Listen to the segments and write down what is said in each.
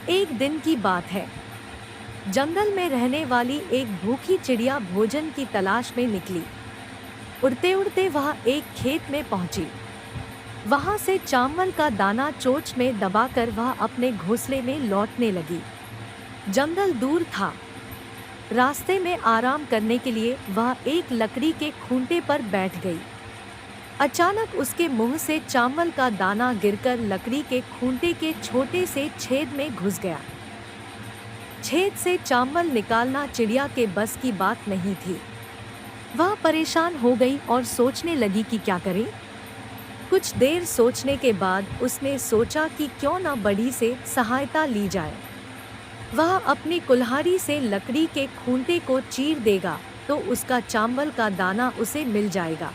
एक दिन की बात है। जंगल में रहने वाली एक भूखी चिड़िया भोजन की तलाश में निकली। उड़ते उड़ते वह एक खेत में पहुंची। वहां से चावल का दाना चोंच में दबाकर वह अपने घोंसले में लौटने लगी। जंगल दूर था। रास्ते में आराम करने के लिए वह एक लकड़ी के खूंटे पर बैठ गई। अचानक उसके मुंह से चावल का दाना गिरकर लकड़ी के खूंटे के छोटे से छेद में घुस गया। छेद से चावल निकालना चिड़िया के बस की बात नहीं थी। वह परेशान हो गई और सोचने लगी कि क्या करे। कुछ देर सोचने के बाद उसने सोचा कि क्यों न बढ़ी से सहायता ली जाए। वह अपनी कुल्हाड़ी से लकड़ी के खूंटे को चीर देगा तो उसका चावल का दाना उसे मिल जाएगा।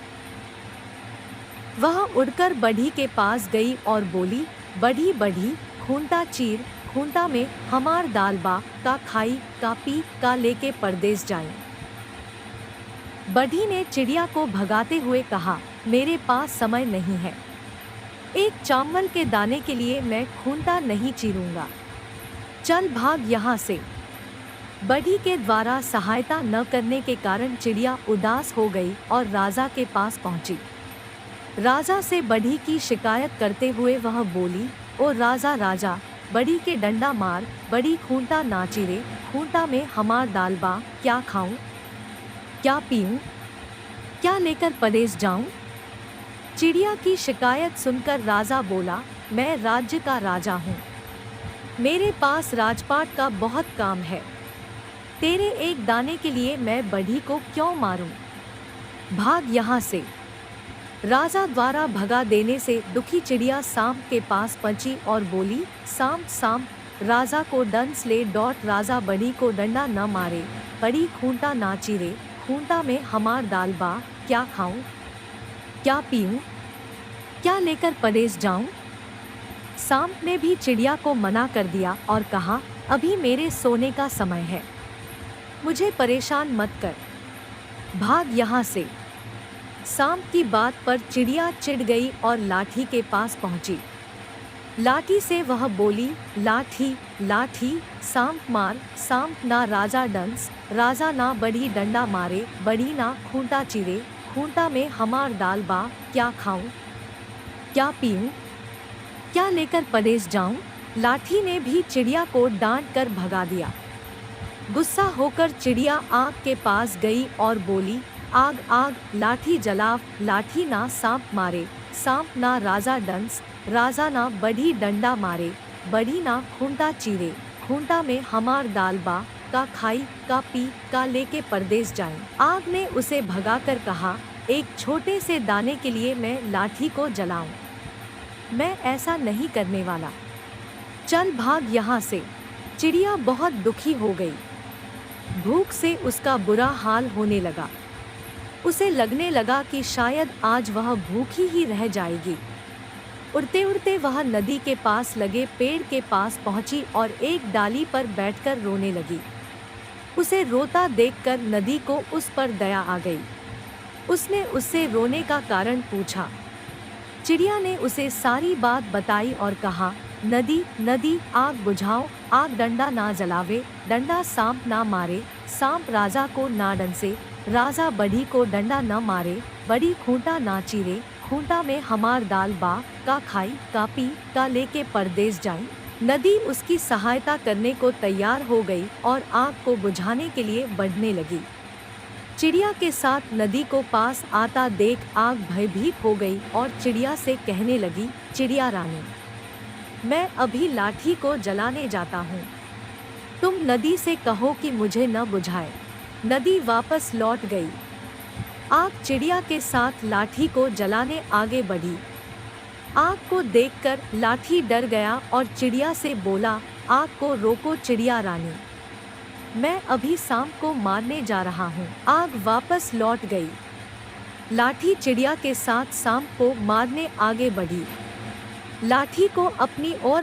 वह उड़कर बढ़ी के पास गई और बोली, बढ़ी बढ़ी, खूंटा चीर, खूंटा में हमार दाल बा, का खाई का पी का लेके परदेस जाए। बढ़ी ने चिड़िया को भगाते हुए कहा, मेरे पास समय नहीं है। एक चावल के दाने के लिए मैं खूंटा नहीं चीरूंगा। चल भाग यहाँ से। बढ़ी के द्वारा सहायता न करने के कारण चिड़िया उदास हो गई और राजा के पास पहुंची। राजा से बढ़ी की शिकायत करते हुए वह बोली, ओ राजा राजा, बढ़ी के डंडा मार, बढ़ी खूंटा ना चीरे, खूंटा में हमार दाल बा, क्या खाऊं, क्या पीऊं, क्या लेकर परदेस जाऊं। चिड़िया की शिकायत सुनकर राजा बोला, मैं राज्य का राजा हूँ। मेरे पास राजपाट का बहुत काम है। तेरे एक दाने के लिए मैं बढ़ी को क्यों मारूं। भाग यहाँ से। राजा द्वारा भगा देने से दुखी चिड़िया सांप के पास पहुंची और बोली, सांप सांप, राजा को डंस ले डॉट। राजा बढ़ी को डंडा न मारे, बढ़ी खूंटा ना चीरे, खूंटा में हमार दाल बा, क्या खाऊं, क्या पीऊं, क्या लेकर परदेस जाऊं। सांप ने भी चिड़िया को मना कर दिया और कहा, अभी मेरे सोने का समय है, मुझे परेशान मत कर, भाग यहाँ से। सांप की बात पर चिड़िया चिढ़ गई और लाठी के पास पहुंची। लाठी से वह बोली, लाठी लाठी, सांप मार, सांप ना राजा डंस, राजा ना बढ़ी डंडा मारे, बढ़ी ना खूंटा चीरे, खूंटा में हमार दाल बा, क्या खाऊं, क्या पीऊं, क्या लेकर परदेस जाऊं। लाठी ने भी चिड़िया को डांट कर भगा दिया। गुस्सा होकर चिड़िया आग के पास गई और बोली, आग आग, लाठी जलाव, लाठी ना सांप मारे, सांप ना राजा डंस, राजा ना बढ़ी डंडा मारे, बढ़ी ना खूंटा चीरे, खूंटा में हमार दाल बा, का खाई का पी का लेके परदेस जाए। आग ने उसे भगाकर कहा, एक छोटे से दाने के लिए मैं लाठी को जलाऊं, मैं ऐसा नहीं करने वाला। चल भाग यहाँ से। चिड़िया बहुत दुखी हो गई। भूख से उसका बुरा हाल होने लगा। उसे लगने लगा कि शायद आज वह भूखी ही रह जाएगी। उड़ते उड़ते वह नदी के पास लगे पेड़ के पास पहुंची और एक डाली पर बैठकर रोने लगी। उसे रोता देखकर नदी को उस पर दया आ गई। उसने उससे रोने का कारण पूछा। चिड़िया ने उसे सारी बात बताई और कहा, नदी नदी, आग बुझाओ, आग डंडा ना जलावे, डंडा सांप ना मारे, सांप राजा को ना डंसे, राजा बढ़ी को डंडा न मारे, बढ़ी खूंटा ना चीरे, खूंटा में हमार दाल बा, का खाई का पी का लेके परदेस जाई। नदी उसकी सहायता करने को तैयार हो गई और आग को बुझाने के लिए बढ़ने लगी। चिड़िया के साथ नदी को पास आता देख आग भयभीत हो गई और चिड़िया से कहने लगी, चिड़िया रानी, मैं अभी लाठी को जलाने जाता हूँ, तुम नदी से कहो कि मुझे न बुझाए। नदी वापस लौट गई। आग चिड़िया के साथ लाठी को जलाने आगे बढ़ी। आग को देखकर लाठी डर गया और चिड़िया से बोला, आग को रोको चिड़िया रानी, मैं अभी सांप को मारने जा रहा हूँ। आग वापस लौट गई। लाठी चिड़िया के साथ सांप को मारने आगे बढ़ी। लाठी को अपनी ओर